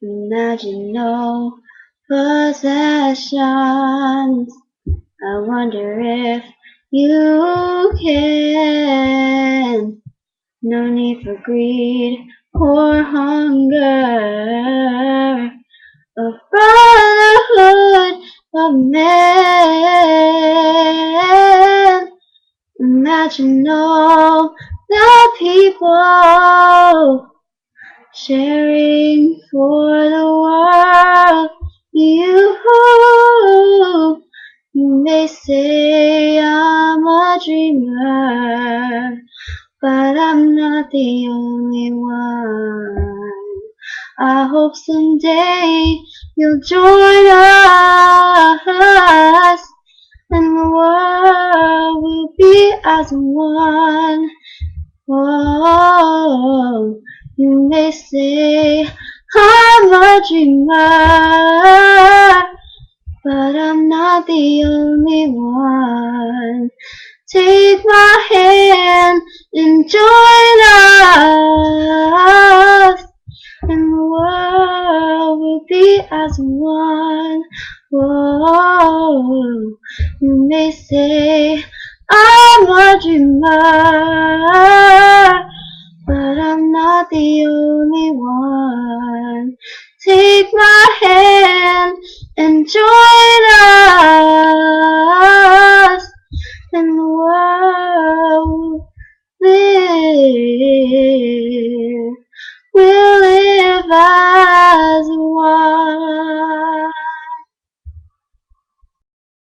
Imagine no possessions. I wonder if you can. No need for greed or hunger. A brotherhood of men. Imagine all the people sharing for the world. You may say I'm a dreamer, but I'm not the only one. I hope someday you'll join us, and the world will be as one. Oh, you may say I'm a dreamer, but I'm not the only one. Take my hand and join us, and the world will be as one. Whoa, you may say I'm a dreamer, but I'm not the only one. Take my hand and join us, and the world will live.